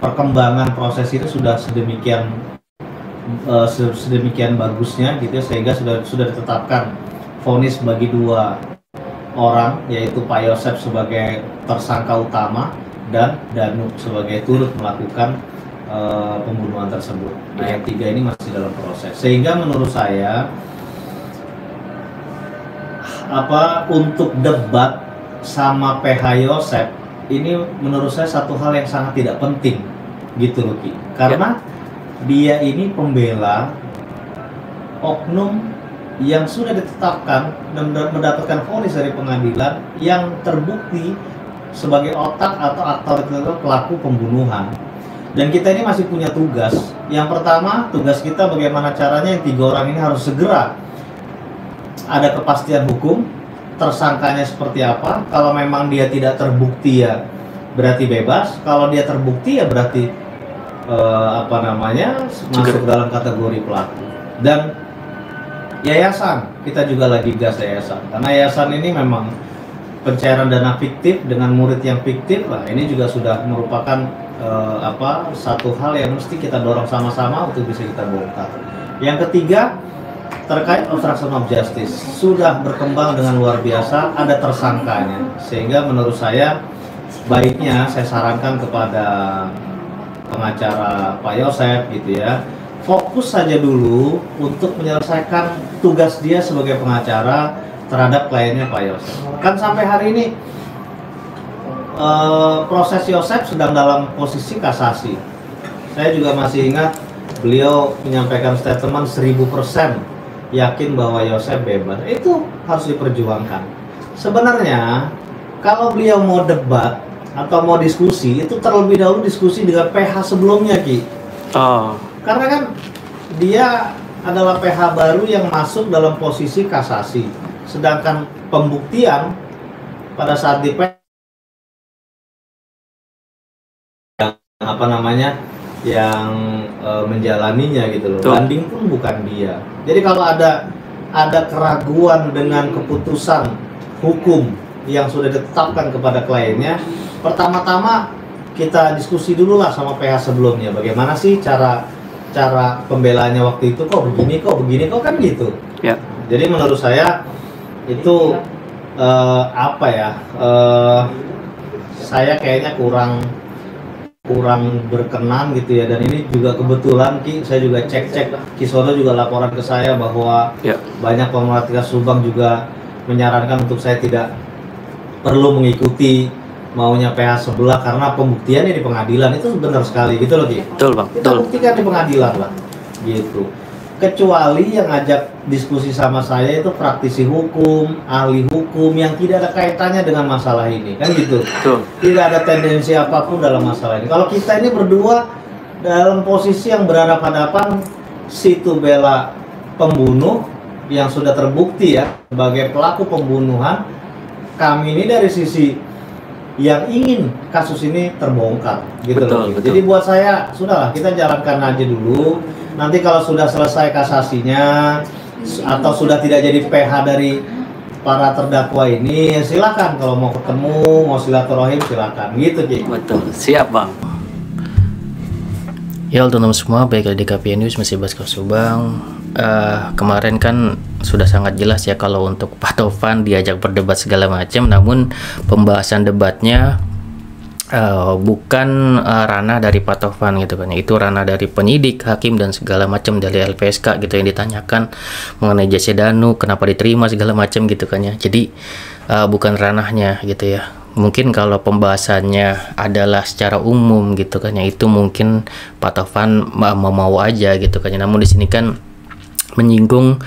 perkembangan proses itu sudah sedemikian bagusnya gitu ya, sehingga sudah ditetapkan vonis bagi dua orang, yaitu Pak Yosep sebagai tersangka utama dan Danu sebagai turut melakukan pembunuhan tersebut. Nah, yang tiga ini masih dalam proses, sehingga menurut saya untuk debat sama PH Yosep ini menurut saya satu hal yang sangat tidak penting gitu loh Ki, karena dia ini pembela oknum yang sudah ditetapkan dan mendapatkan vonis dari pengadilan yang terbukti sebagai otak atau aktor pelaku pembunuhan. Dan kita ini masih punya tugas. Yang pertama, tugas kita bagaimana caranya yang tiga orang ini harus segera ada kepastian hukum, tersangkanya seperti apa. Kalau memang dia tidak terbukti ya berarti bebas, kalau dia terbukti ya berarti masuk dalam kategori pelaku. Dan yayasan, kita juga lagi gas yayasan, karena yayasan ini memang pencairan dana fiktif dengan murid yang fiktif lah, ini juga sudah merupakan satu hal yang mesti kita dorong sama-sama untuk bisa kita bongkar. Yang ketiga, terkait obstruction of justice sudah berkembang dengan luar biasa, ada tersangkanya, sehingga menurut saya baiknya saya sarankan kepada pengacara Pak Yosep gitu ya, fokus saja dulu untuk menyelesaikan tugas dia sebagai pengacara terhadap kliennya Pak Yosep. Kan sampai hari ini proses Yosep sedang dalam posisi kasasi. Saya juga masih ingat beliau menyampaikan statement 1000% yakin bahwa Yosep bebas. Itu harus diperjuangkan. Sebenarnya kalau beliau mau debat atau mau diskusi, itu terlebih dahulu diskusi dengan PH sebelumnya Ki. Karena kan dia adalah PH baru yang masuk dalam posisi kasasi, sedangkan pembuktian pada saat di PH yang menjalaninya gitu loh. Banding pun bukan dia. Jadi kalau ada keraguan dengan keputusan hukum yang sudah ditetapkan kepada kliennya, pertama-tama kita diskusi dulu lah sama PH sebelumnya, bagaimana sih cara pembelaannya waktu itu, kok begini kan gitu ya. Jadi menurut saya itu saya kayaknya kurang berkenan gitu ya. Dan ini juga kebetulan Ki, saya juga cek Kisono juga laporan ke saya bahwa banyak pemerhati Subang juga menyarankan untuk saya tidak perlu mengikuti maunya PH sebelah karena pembuktiannya di pengadilan. Itu benar sekali gitu loh Ki. Betul Bang. Kita buktikan di pengadilan lah gitu. Kecuali yang ngajak diskusi sama saya itu praktisi hukum, ahli hukum yang tidak ada kaitannya dengan masalah ini, kan gitu. Betul. Tidak ada tendensi apapun dalam masalah ini. Kalau kita ini berdua dalam posisi yang berhadapan-hadapan, situ bela pembunuh yang sudah terbukti ya sebagai pelaku pembunuhan, kami ini dari sisi yang ingin kasus ini terbongkar gitu loh. Jadi buat saya sudahlah, kita jalankan aja dulu. Nanti kalau sudah selesai kasasinya atau sudah tidak jadi PH dari para terdakwa ini, silakan kalau mau ketemu, mau silaturahim silakan gitu Ki. Betul, siap Bang. Ya teman-teman semua, baik di KPN News masih bahas kasus Subang. Kemarin kan sudah sangat jelas ya kalau untuk Pak Tovan diajak berdebat segala macam, namun pembahasan debatnya bukan ranah dari Pak Tovan gitu kan, itu ranah dari penyidik, hakim dan segala macam dari LPSK gitu yang ditanyakan mengenai Jesse Danu kenapa diterima segala macam gitu kan ya. Jadi bukan ranahnya gitu ya. Mungkin kalau pembahasannya adalah secara umum gitu kan ya, itu mungkin Pak Tovan mau aja gitu kan ya. Namun di sini kan menyinggung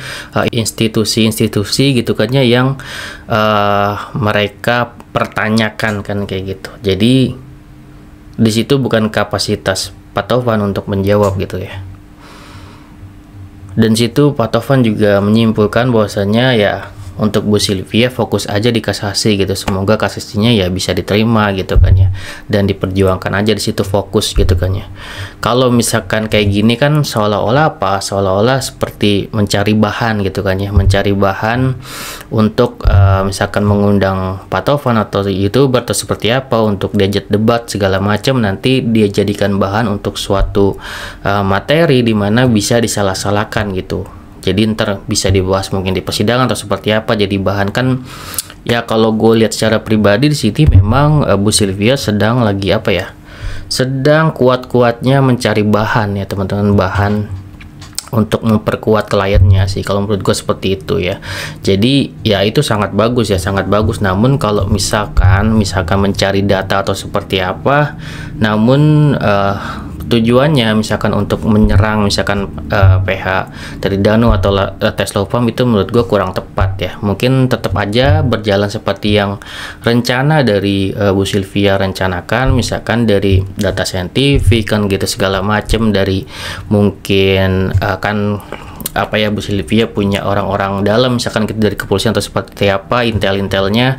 institusi-institusi gitu kan ya yang mereka pertanyakan kan kayak gitu. Jadi di situ bukan kapasitas Pak Tovan untuk menjawab gitu ya. Dan situ Pak Tovan juga menyimpulkan bahwasanya ya untuk Bu Sylvia fokus aja di kasasi gitu. Semoga kasasinya ya bisa diterima gitu kan ya, dan diperjuangkan aja di situ, fokus gitu kan ya. Kalau misalkan kayak gini kan seolah-olah apa? Seolah-olah seperti mencari bahan gitu kan ya, mencari bahan untuk misalkan mengundang Pak Tovan atau YouTuber atau seperti apa untuk diajak debat segala macam, nanti dia jadikan bahan untuk suatu materi di mana bisa disalah-salahkan gitu. Jadi ntar bisa dibahas mungkin di persidangan atau seperti apa, jadi bahan kan ya. Kalau gue lihat secara pribadi di sini memang Bu Sylvia sedang lagi apa ya, sedang kuat-kuatnya mencari bahan ya teman-teman, bahan untuk memperkuat kliennya sih kalau menurut gue seperti itu ya. Jadi ya itu sangat bagus ya, sangat bagus. Namun kalau misalkan mencari data atau seperti apa, namun tujuannya misalkan untuk menyerang misalkan PH dari Danu atau Tesla Farm, itu menurut gue kurang tepat ya. Mungkin tetap aja berjalan seperti yang rencana dari Bu Sylvia rencanakan, misalkan dari data saintifik kan gitu segala macam, dari mungkin kan apa ya, Bu Sylvia punya orang-orang dalam misalkan gitu dari kepolisian atau seperti apa, intel-intelnya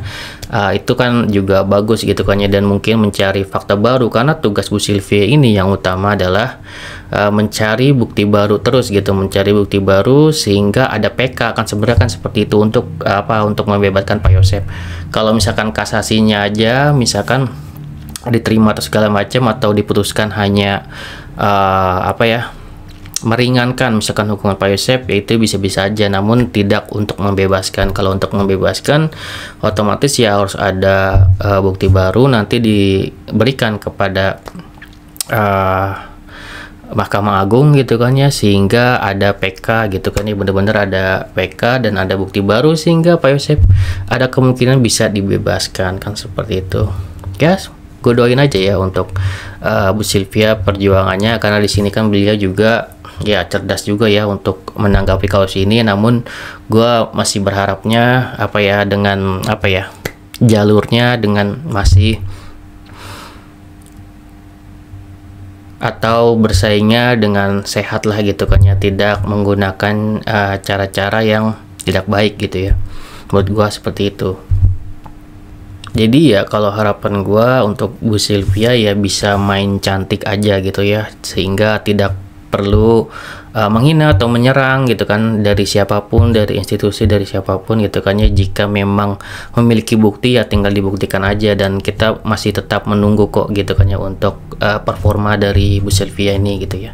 itu kan juga bagus gitu kan ya. Dan mungkin mencari fakta baru, karena tugas Bu Sylvia ini yang utama adalah mencari bukti baru terus gitu, mencari bukti baru sehingga ada PK kan, sebenarnya kan seperti itu, untuk apa, untuk membebaskan Pak Yosep. Kalau misalkan kasasinya aja misalkan diterima atau segala macam, atau diputuskan hanya apa ya, meringankan misalkan hukuman Pak Yosep, yaitu bisa-bisa aja, namun tidak untuk membebaskan. Kalau untuk membebaskan otomatis ya harus ada bukti baru nanti diberikan kepada Mahkamah Agung gitu kan ya, sehingga ada PK gitu kan ya, bener-bener ada PK dan ada bukti baru sehingga Pak Yosep ada kemungkinan bisa dibebaskan kan, seperti itu ya. Gue doain aja ya untuk Bu Sylvia perjuangannya, karena di sini kan beliau juga ya cerdas juga ya untuk menanggapi kasus ini. Namun gue masih berharapnya apa ya, dengan apa ya, jalurnya dengan masih atau bersaingnya dengan sehat lah gitu kan ya, tidak menggunakan cara-cara yang tidak baik gitu ya. Menurut gue seperti itu. Jadi ya kalau harapan gue untuk Bu Sylvia ya bisa main cantik aja gitu ya, sehingga tidak perlu menghina atau menyerang gitu kan, dari siapapun, dari institusi, dari siapapun gitu kan ya. Jika memang memiliki bukti ya tinggal dibuktikan aja, dan kita masih tetap menunggu kok gitu kan ya untuk performa dari Bu Sylvia ini gitu ya.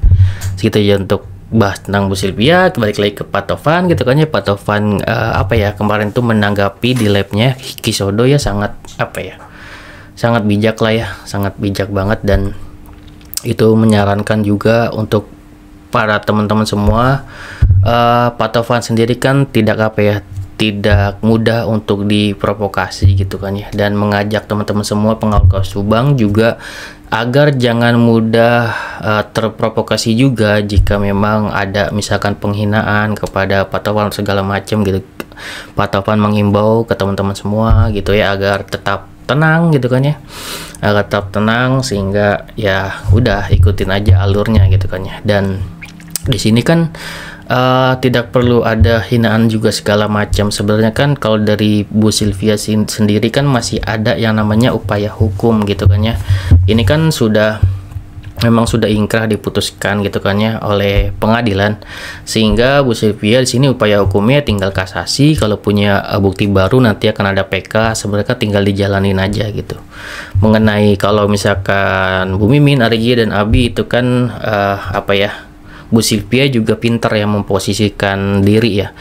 Segitu aja untuk bahas tentang Bu Sylvia. Balik lagi ke Pak Tovan gitu kan ya. Pak Tovan apa ya, kemarin tuh menanggapi di labnya Kisodo ya, sangat apa ya, sangat bijak lah ya, sangat bijak banget. Dan itu menyarankan juga untuk para teman-teman semua, Pak Tovan sendiri kan tidak apa ya, tidak mudah untuk diprovokasi gitu kan ya, dan mengajak teman-teman semua pengawal kasus Subang juga agar jangan mudah terprovokasi juga jika memang ada misalkan penghinaan kepada Pak Tovan segala macam gitu. Pak Tovan mengimbau ke teman-teman semua gitu ya, agar tetap tenang gitu kan ya, agar tetap tenang, sehingga ya udah ikutin aja alurnya gitu kan ya. Dan di sini kan tidak perlu ada hinaan juga segala macam. Sebenarnya kan kalau dari Bu Sylvia sendiri kan masih ada yang namanya upaya hukum gitu kan ya. Ini kan memang sudah ingkrah diputuskan gitu kan ya oleh pengadilan, sehingga Bu Sylvia di sini upaya hukumnya tinggal kasasi. Kalau punya bukti baru nanti akan ada PK, sebenarnya tinggal dijalanin aja gitu. Mengenai kalau misalkan Bu Mimin, Arigi dan Abi itu kan apa ya, Bu Sylvia juga pintar ya memposisikan diri ya.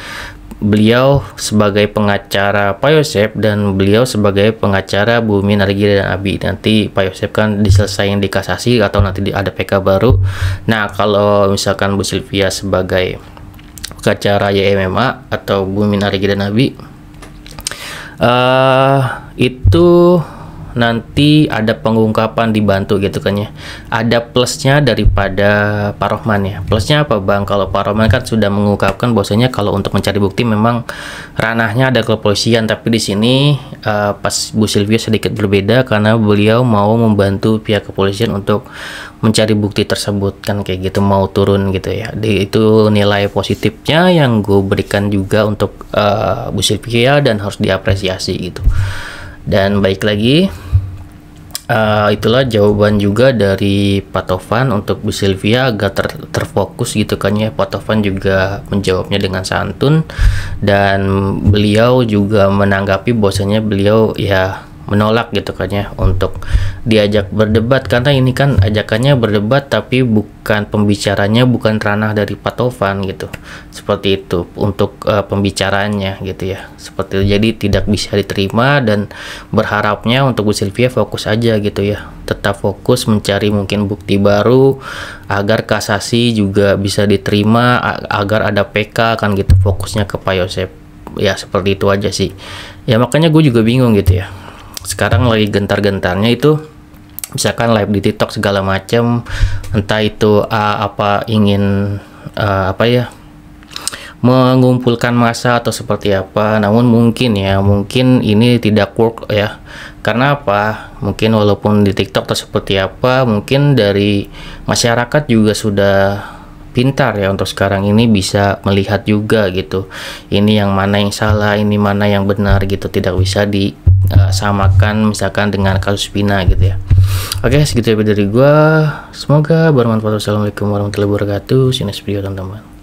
Beliau sebagai pengacara Pak Yosep dan beliau sebagai pengacara Bu Mimin, Arigi dan Abi. Nanti Pak Yosep kan diselesain di kasasi atau nanti ada PK baru. Nah kalau misalkan Bu Sylvia sebagai pengacara YMMA atau Bu Mimin, Arigi dan Abi itu nanti ada pengungkapan dibantu gitu kan ya. Ada plusnya daripada Pak Rohman ya. Plusnya apa Bang? Kalau Pak Rohman kan sudah mengungkapkan bahwasanya kalau untuk mencari bukti memang ranahnya ada kepolisian, tapi di sini pas Bu Sylvia sedikit berbeda karena beliau mau membantu pihak kepolisian untuk mencari bukti tersebut kan, kayak gitu, mau turun gitu ya. Itu nilai positifnya yang gue berikan juga untuk Bu Sylvia dan harus diapresiasi gitu. Dan baik lagi, itulah jawaban juga dari Pak Tovan untuk Bu Sylvia agar terfokus gitu kan ya. Pak Tovan juga menjawabnya dengan santun dan beliau juga menanggapi bahwasanya beliau ya menolak gitu kan ya untuk diajak berdebat, karena ini kan ajakannya berdebat tapi bukan pembicaranya, bukan ranah dari Pak Tovan gitu, seperti itu untuk pembicaranya gitu ya, seperti itu. Jadi tidak bisa diterima dan berharapnya untuk Bu Sylvia fokus aja gitu ya, tetap fokus mencari mungkin bukti baru agar kasasi juga bisa diterima, agar ada PK kan gitu, fokusnya ke Pak Yosep ya, seperti itu aja sih ya. Makanya gue juga bingung gitu ya, sekarang lagi gentar-gentarnya itu misalkan live di TikTok segala macam, entah itu apa ingin apa ya, mengumpulkan massa atau seperti apa. Namun mungkin ini tidak work ya. Karena apa? Mungkin walaupun di TikTok atau seperti apa, mungkin dari masyarakat juga sudah pintar ya untuk sekarang ini bisa melihat juga gitu, ini yang mana yang salah, ini mana yang benar gitu, tidak bisa disamakan misalkan dengan kasus Vina gitu ya. Oke, segitu dari gua, semoga bermanfaat. Wassalamualaikum warahmatullahi wabarakatuh. See you next video teman-teman.